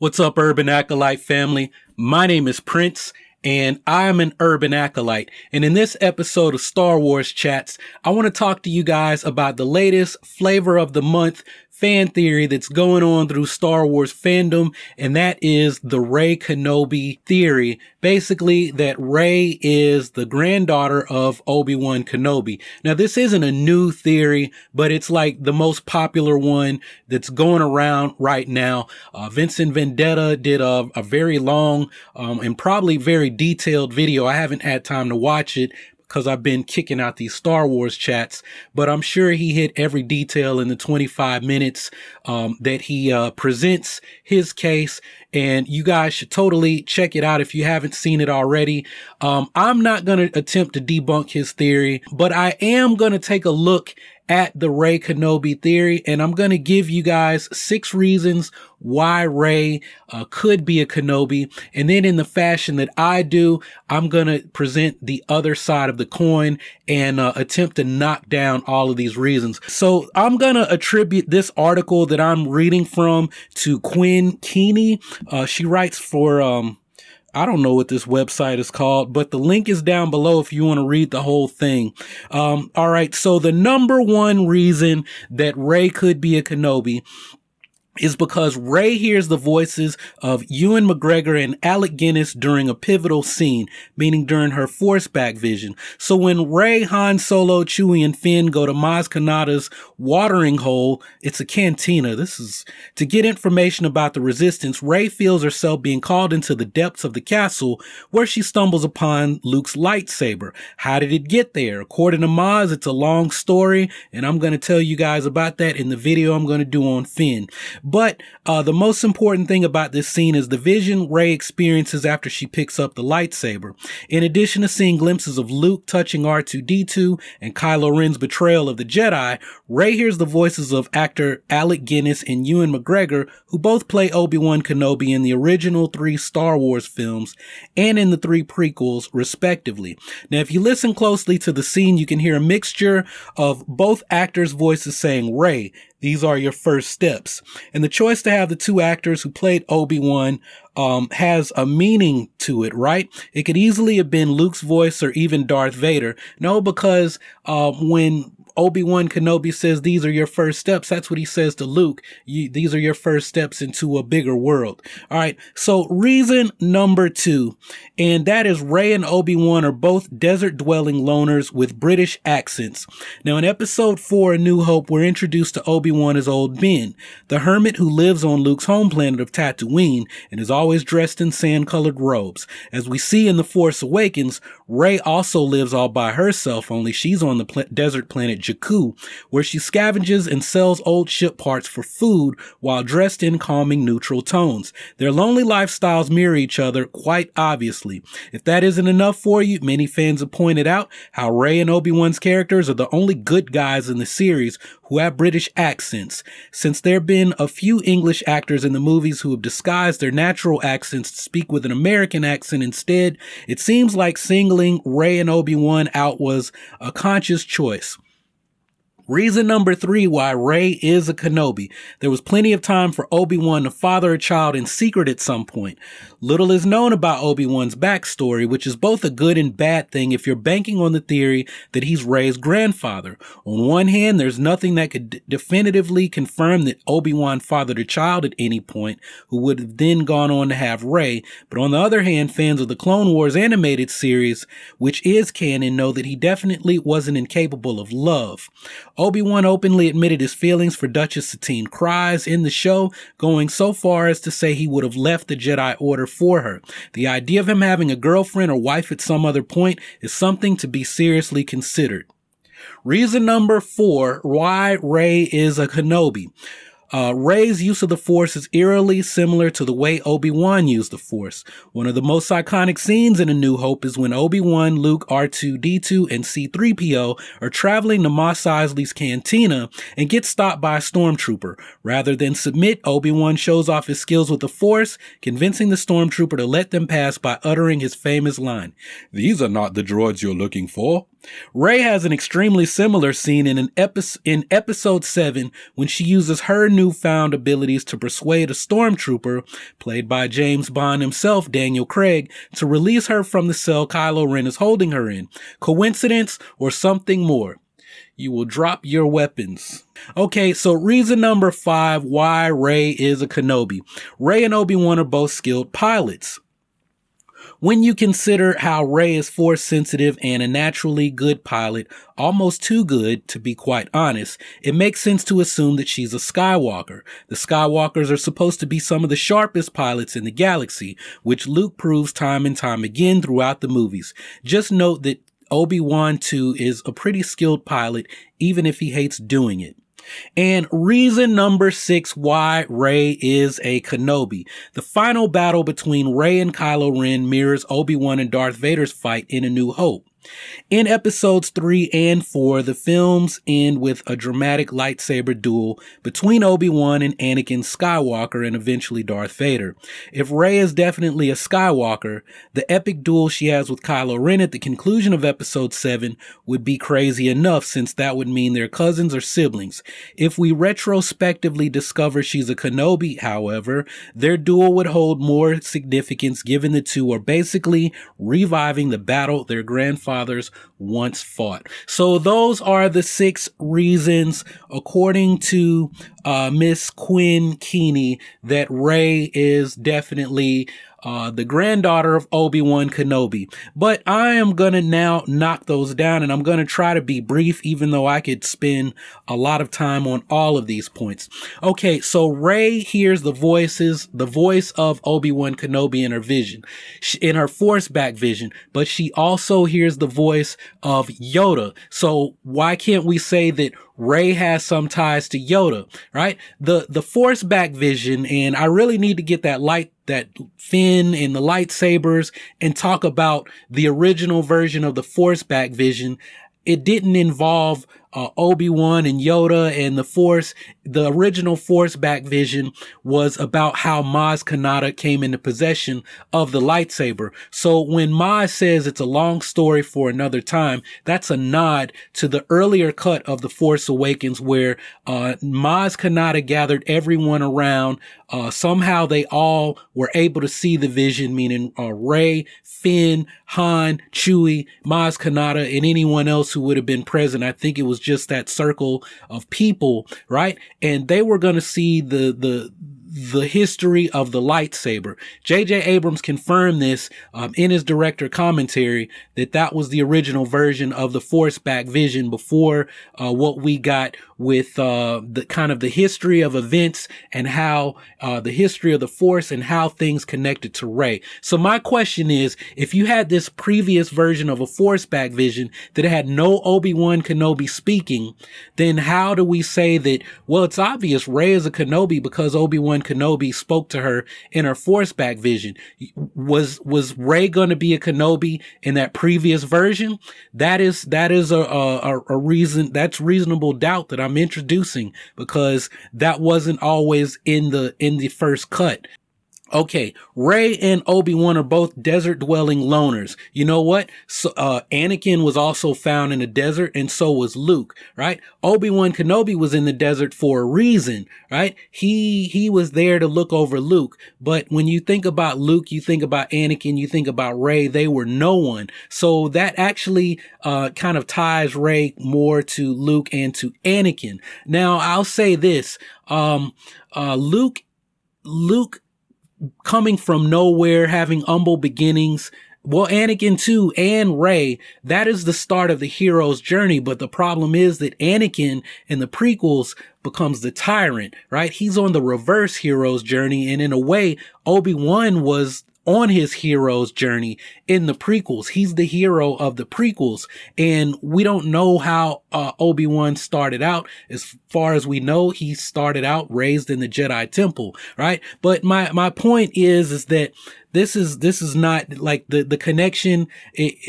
What's up, Urban Acolyte family? My name is Prince, and I'm an Urban Acolyte. And in this episode of Star Wars Chats, I want to talk to you guys about the latest flavor of the month fan theory that's going on through Star Wars fandom, and that is the Rey Kenobi theory. Basically, that Rey is the granddaughter of Obi-Wan Kenobi. Now, this isn't a new theory, but it's like the most popular one that's going around right now. Vincent Vendetta did a very long and probably very detailed video. I haven't had time to watch it because I've been kicking out these Star Wars chats, but I'm sure he hit every detail in the 25 minutes that he presents his case, and you guys should totally check it out if you haven't seen it already. I'm not going to attempt to debunk his theory, but I am going to take a look at the Rey Kenobi theory, and I'm going to give you guys 6 reasons why Rey could be a Kenobi. And then in the fashion that I do, I'm going to present the other side of the coin and attempt to knock down all of these reasons. So I'm going to attribute this article that I'm reading from to Quinn Keaney. She writes for I don't know what this website is called, but the link is down below if you want to read the whole thing. All right. So the number one reason that Rey could be a Kenobi is because Rey hears the voices of Ewan McGregor and Alec Guinness during a pivotal scene, meaning during her Force back vision. So when Rey, Han Solo, Chewie, and Finn go to Maz Kanata's watering hole, it's a cantina. This is to get information about the Resistance. Rey feels herself being called into the depths of the castle, where she stumbles upon Luke's lightsaber. How did it get there? According to Maz, it's a long story, and I'm going to tell you guys about that in the video I'm going to do on Finn. But the most important thing about this scene is the vision Rey experiences after she picks up the lightsaber. In addition to seeing glimpses of Luke touching R2-D2 and Kylo Ren's betrayal of the Jedi, Rey hears the voices of actor Alec Guinness and Ewan McGregor, who both play Obi-Wan Kenobi in the original 3 Star Wars films and in the 3 prequels, respectively. Now, if you listen closely to the scene, you can hear a mixture of both actors' voices saying, "Rey, these are your first steps." And the choice to have the 2 actors who played Obi-Wan has a meaning to it, right? It could easily have been Luke's voice or even Darth Vader. No, because when Obi-Wan Kenobi says, "These are your first steps," that's what he says to Luke. These are your first steps into a bigger world. All right. So reason number 2, and that is Rey and Obi-Wan are both desert-dwelling loners with British accents. Now, in episode 4, A New Hope, we're introduced to Obi-Wan as Old Ben, the hermit who lives on Luke's home planet of Tatooine and is always dressed in sand-colored robes. As we see in The Force Awakens, Rey also lives all by herself, only she's on the desert planet Jakku, where she scavenges and sells old ship parts for food while dressed in calming neutral tones. Their lonely lifestyles mirror each other quite obviously. If that isn't enough for you, many fans have pointed out how Rey and Obi-Wan's characters are the only good guys in the series who have British accents. Since there have been a few English actors in the movies who have disguised their natural accents to speak with an American accent instead, it seems like singling Rey and Obi-Wan out was a conscious choice. Reason number 3 why Rey is a Kenobi. There was plenty of time for Obi-Wan to father a child in secret at some point. Little is known about Obi-Wan's backstory, which is both a good and bad thing if you're banking on the theory that he's Rey's grandfather. On one hand, there's nothing that could definitively confirm that Obi-Wan fathered a child at any point who would have then gone on to have Rey. But on the other hand, fans of the Clone Wars animated series, which is canon, know that he definitely wasn't incapable of love. Obi-Wan openly admitted his feelings for Duchess Satine Kryze in the show, going so far as to say he would have left the Jedi Order for her. The idea of him having a girlfriend or wife at some other point is something to be seriously considered. Reason number 4 why Rey is a Kenobi. Rey's use of the Force is eerily similar to the way Obi-Wan used the Force. One of the most iconic scenes in A New Hope is when Obi-Wan, Luke, R2-D2, and C-3PO are traveling to Mos Eisley's cantina and get stopped by a stormtrooper. Rather than submit, Obi-Wan shows off his skills with the Force, convincing the stormtrooper to let them pass by uttering his famous line, "These are not the droids you're looking for." Rey has an extremely similar scene in episode 7 when she uses her new newfound abilities to persuade a stormtrooper, played by James Bond himself, Daniel Craig, to release her from the cell Kylo Ren is holding her in. Coincidence or something more? You will drop your weapons. Okay, so reason number 5 why Rey is a Kenobi. Rey and Obi-Wan are both skilled pilots. When you consider how Rey is force sensitive and a naturally good pilot, almost too good to be quite honest, it makes sense to assume that she's a Skywalker. The Skywalkers are supposed to be some of the sharpest pilots in the galaxy, which Luke proves time and time again throughout the movies. Just note that Obi-Wan too is a pretty skilled pilot, even if he hates doing it. And reason number 6 why Rey is a Kenobi. The final battle between Rey and Kylo Ren mirrors Obi-Wan and Darth Vader's fight in A New Hope. In episodes 3 and 4, the films end with a dramatic lightsaber duel between Obi-Wan and Anakin Skywalker and eventually Darth Vader. If Rey is definitely a Skywalker, the epic duel she has with Kylo Ren at the conclusion of episode 7 would be crazy enough, since that would mean they're cousins or siblings. If we retrospectively discover she's a Kenobi, however, their duel would hold more significance, given the two are basically reviving the battle their grandfathers once fought. So those are the 6 reasons, according to Miss Quinn Keaney, that Rey is definitely the granddaughter of Obi-Wan Kenobi. But I am going to now knock those down, and I'm going to try to be brief, even though I could spend a lot of time on all of these points. Okay, so Rey hears the voice of Obi-Wan Kenobi in her vision, in her Force back vision, but she also hears the voice of Yoda. So why can't we say that Rey has some ties to Yoda, right? The Force back vision, and I really need to get that fin and the lightsabers and talk about the original version of the Force back vision. It didn't involve Obi-Wan and Yoda and the Force. The original Force back vision was about how Maz Kanata came into possession of the lightsaber. So when Maz says it's a long story for another time, that's a nod to the earlier cut of The Force Awakens, where Maz Kanata gathered everyone around. Somehow they all were able to see the vision, meaning Rey, Finn, Han, Chewie, Maz Kanata, and anyone else who would have been present. I think it was just that circle of people, right? And they were going to see the history of the lightsaber. J.J. Abrams confirmed this in his director commentary, that was the original version of the Force back vision before what we got with the kind of the history of events and how the history of the Force and how things connected to Rey. So my question is, if you had this previous version of a Force back vision that had no Obi-Wan Kenobi speaking, then how do we say that, well, it's obvious Rey is a Kenobi because Obi-Wan Kenobi spoke to her in her Force back vision? Was Rey going to be a Kenobi in that previous version? That is a reason, that's reasonable doubt that I'm introducing, because that wasn't always in the first cut. Okay, Rey and Obi-Wan are both desert-dwelling loners. You know what? So, Anakin was also found in a desert, and so was Luke, right? Obi-Wan Kenobi was in the desert for a reason, right? He was there to look over Luke. But when you think about Luke, you think about Anakin, you think about Rey, they were no one. So that actually kind of ties Rey more to Luke and to Anakin. Now, I'll say this, Luke coming from nowhere, having humble beginnings. Well, Anakin too, and Rey, that is the start of the hero's journey. But the problem is that Anakin in the prequels becomes the tyrant, right? He's on the reverse hero's journey. And in a way, Obi-Wan was on his hero's journey in the prequels. He's the hero of the prequels. And we don't know how Obi-Wan started out. As far as we know, he started out raised in the Jedi Temple, right? But my point is that this is not like the connection.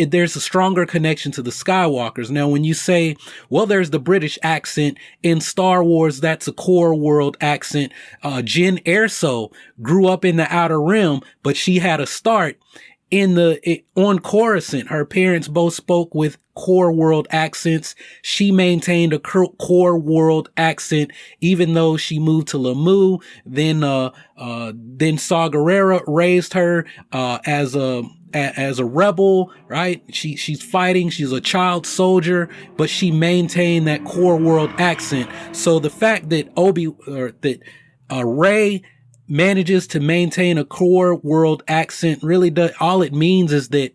There's a stronger connection to the Skywalkers. Now, when you say, well, there's the British accent in Star Wars, that's a core world accent. Jyn Erso grew up in the Outer Rim, but she had a start on Coruscant, her parents both spoke with core world accents. She maintained a core world accent, even though she moved to Lamu. Then Saw Gerrera raised her, as a rebel, right? She's fighting. She's a child soldier, but she maintained that core world accent. So the fact that Rey manages to maintain a core world accent really does, all it means is that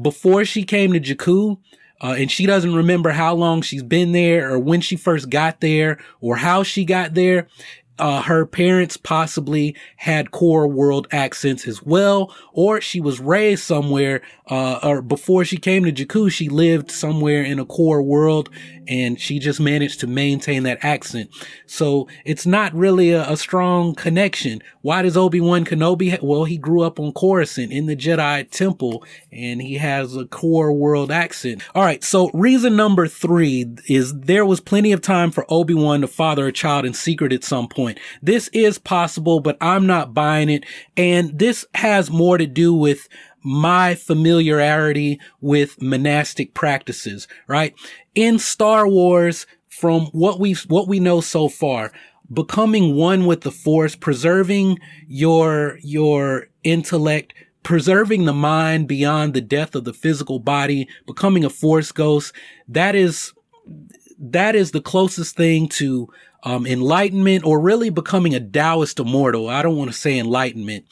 before she came to Jakku, and she doesn't remember how long she's been there or when she first got there or how she got there, her parents possibly had core world accents as well, or she was raised somewhere, or before she came to Jakku, she lived somewhere in a core world and she just managed to maintain that accent. So it's not really a strong connection. Why does Obi-Wan Kenobi? Well, he grew up on Coruscant in the Jedi Temple and he has a core world accent. All right. So reason number 3 is there was plenty of time for Obi-Wan to father a child in secret at some point. This is possible, but I'm not buying it. And this has more to do with my familiarity with monastic practices, right? In Star Wars, from what we know so far, becoming one with the Force, preserving your intellect, preserving the mind beyond the death of the physical body, becoming a Force ghost, that is the closest thing to enlightenment, or really becoming a Taoist immortal. I don't want to say enlightenment,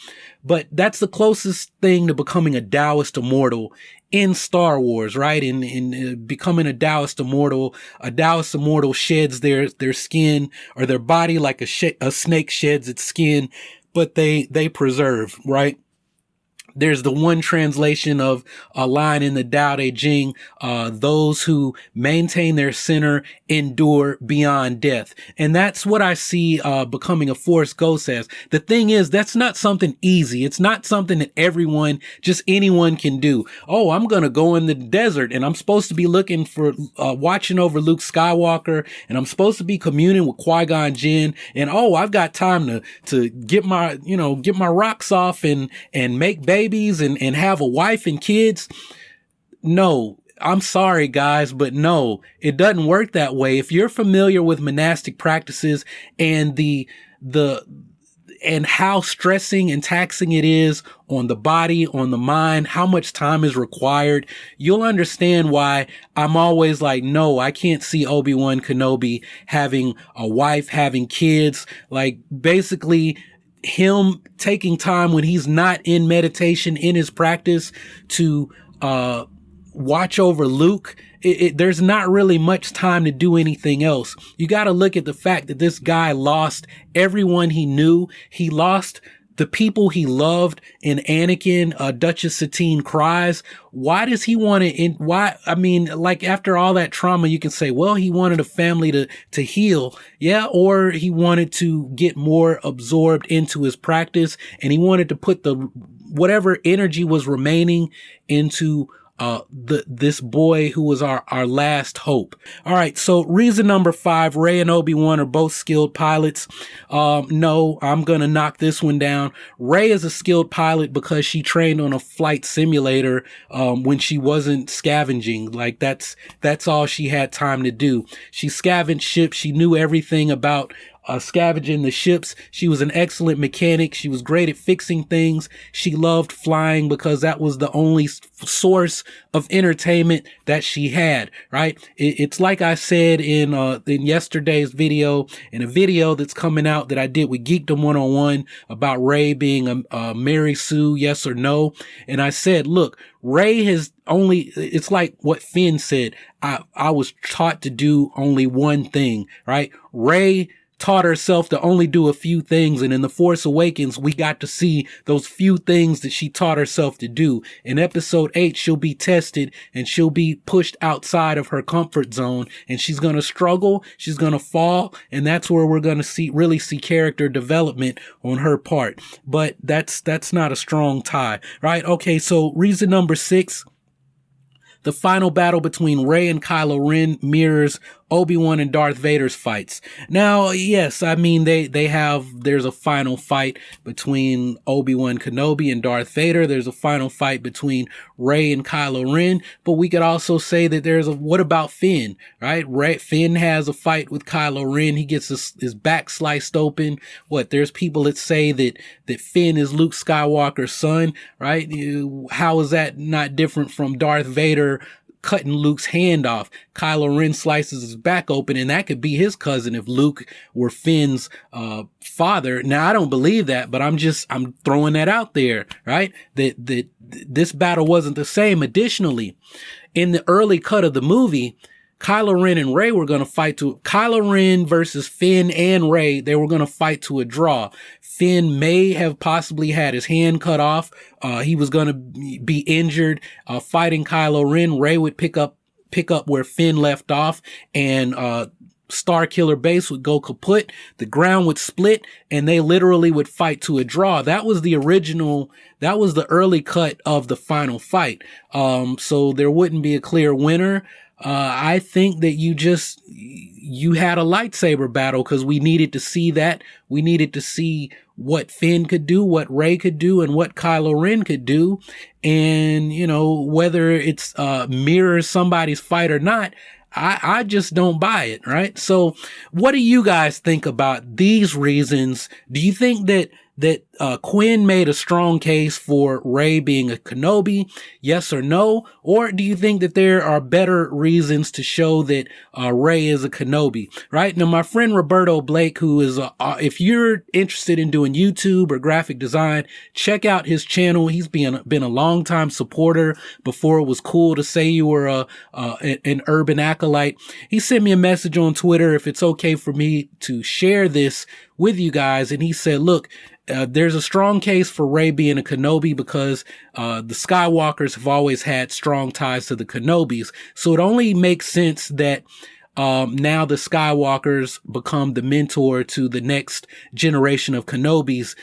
but that's the closest thing to becoming a Taoist immortal in Star Wars, right? In becoming a Taoist immortal sheds their skin or their body like a snake sheds its skin, but they preserve, right? There's the one translation of a line in the Tao Te Ching, those who maintain their center endure beyond death. And that's what I see becoming a Force ghost as. The thing is, that's not something easy. It's not something that anyone can do. Oh, I'm going to go in the desert and I'm supposed to be looking for, watching over Luke Skywalker, and I'm supposed to be communing with Qui-Gon Jinn, and oh, I've got time to get my rocks off and make babies and have a wife and kids. No, I'm sorry guys, but no, it doesn't work that way. If you're familiar with monastic practices and and how stressing and taxing it is on the body, on the mind, how much time is required, you'll understand why I'm always like, no, I can't see Obi-Wan Kenobi having a wife, having kids. Like, basically, him taking time when he's not in meditation, in his practice, to watch over Luke. There's not really much time to do anything else. You got to look at the fact that this guy lost everyone he knew. He lost the people he loved in Anakin, Duchess Satine Kryze. Why does he want to, I mean, like, after all that trauma, you can say, well, he wanted a family to heal. Yeah. Or he wanted to get more absorbed into his practice, and he wanted to put whatever energy was remaining into this boy who was our last hope. All right. So reason number 5, Rey and Obi-Wan are both skilled pilots. No, I'm going to knock this one down. Rey is a skilled pilot because she trained on a flight simulator, when she wasn't scavenging. Like, that's all she had time to do. She scavenged ships. She knew everything about scavenging the ships. She was an excellent mechanic. She was great at fixing things. She loved flying because that was the only source of entertainment that she had, right? It's like I said in yesterday's video, in a video that's coming out that I did with Geekdom 101 about Rey being a Mary Sue, yes or no. And I said, look, Rey it's like what Finn said. I was taught to do only one thing, right? Rey taught herself to only do a few things, and in The Force Awakens, we got to see those few things that she taught herself to do. In episode 8, she'll be tested and she'll be pushed outside of her comfort zone, and she's going to struggle, she's going to fall, and that's where we're going to really see character development on her part. But that's not a strong tie, right? Okay, so reason number 6, the final battle between Rey and Kylo Ren mirrors Obi-Wan and Darth Vader's fights. Now, yes, I mean, there's a final fight between Obi-Wan Kenobi and Darth Vader. There's a final fight between Rey and Kylo Ren, but we could also say that what about Finn, right? Finn has a fight with Kylo Ren. He gets his back sliced open. There's people that say that Finn is Luke Skywalker's son, right? How is that not different from Darth Vader cutting Luke's hand off? Kylo Ren slices his back open, and that could be his cousin if Luke were Finn's father. Now, I don't believe that, but I'm throwing that out there, right? That this battle wasn't the same. Additionally, in the early cut of the movie, Kylo Ren and Rey were going to fight Kylo Ren versus Finn and Rey. They were going to fight to a draw. Finn may have possibly had his hand cut off. He was going to be injured, fighting Kylo Ren. Rey would pick up where Finn left off, and, Starkiller Base would go kaput. The ground would split, and they literally would fight to a draw. That was the early cut of the final fight. So there wouldn't be a clear winner. I think that you had a lightsaber battle because we needed to see that. We needed to see what Finn could do, what Rey could do, and what Kylo Ren could do. And, whether it's mirrors somebody's fight or not, I just don't buy it, right? So what do you guys think about these reasons? Do you think that Quinn made a strong case for Rey being a Kenobi? Yes or no? Or do you think that there are better reasons to show that Rey is a Kenobi, right? Now, my friend Roberto Blake, who is, if you're interested in doing YouTube or graphic design, check out his channel. He's been a long-time supporter before it was cool to say you were an urban acolyte. He sent me a message on Twitter if it's okay for me to share this with you guys. And he said, look, there's a strong case for Rey being a Kenobi because the Skywalkers have always had strong ties to the Kenobis. So it only makes sense that now the Skywalkers become the mentor to the next generation of Kenobis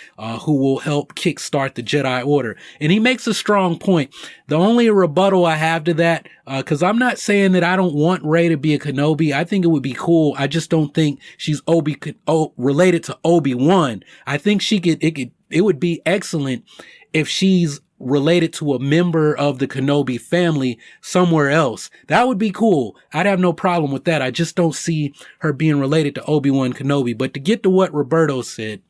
who will help kickstart the Jedi Order. And he makes a strong point. The only rebuttal I have to that, because I'm not saying that I don't want Rey to be a Kenobi. I think it would be cool. I just don't think she's related to Obi-Wan. I think it would be excellent if she's related to a member of the Kenobi family somewhere else. That would be cool. I'd have no problem with that. I just don't see her being related to Obi-Wan Kenobi. But to get to what Roberto said,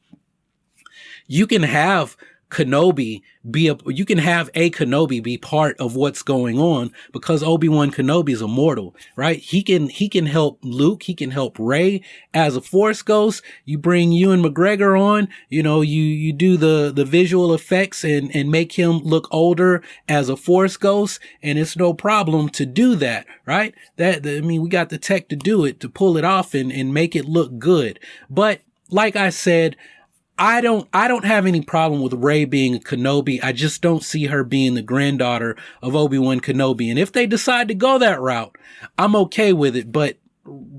you can have Kenobi you can have a Kenobi be part of what's going on because Obi-Wan Kenobi is immortal, right? He can help Luke. He can help Rey as a Force ghost. You bring Ewan McGregor on, you do the visual effects and make him look older as a Force ghost. And it's no problem to do that, right? We got the tech to do it, to pull it off and make it look good. But like I said, I don't have any problem with Rey being a Kenobi. I just don't see her being the granddaughter of Obi-Wan Kenobi. And if they decide to go that route, I'm okay with it. But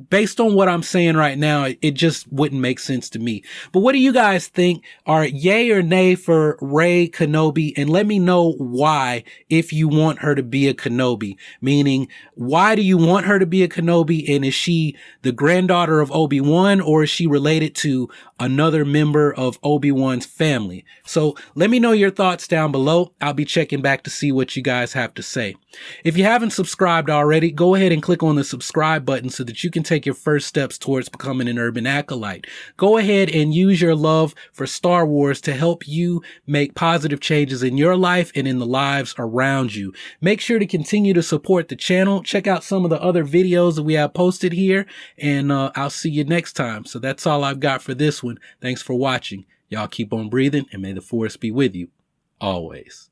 based on what I'm saying right now, it just wouldn't make sense to me. But what do you guys think? Are yay or nay for Rey Kenobi? And let me know why, if you want her to be a Kenobi. Meaning, why do you want her to be a Kenobi? And is she the granddaughter of Obi-Wan, or is she related to another member of Obi-Wan's family? So let me know your thoughts down below. I'll be checking back to see what you guys have to say. If you haven't subscribed already, go ahead and click on the subscribe button so that you can take your first steps towards becoming an urban acolyte. Go ahead and use your love for Star Wars to help you make positive changes in your life and in the lives around you. Make sure to continue to support the channel. Check out some of the other videos that we have posted here, and I'll see you next time. So that's all I've got for this one. Thanks for watching. Y'all keep on breathing, and may the Force be with you always.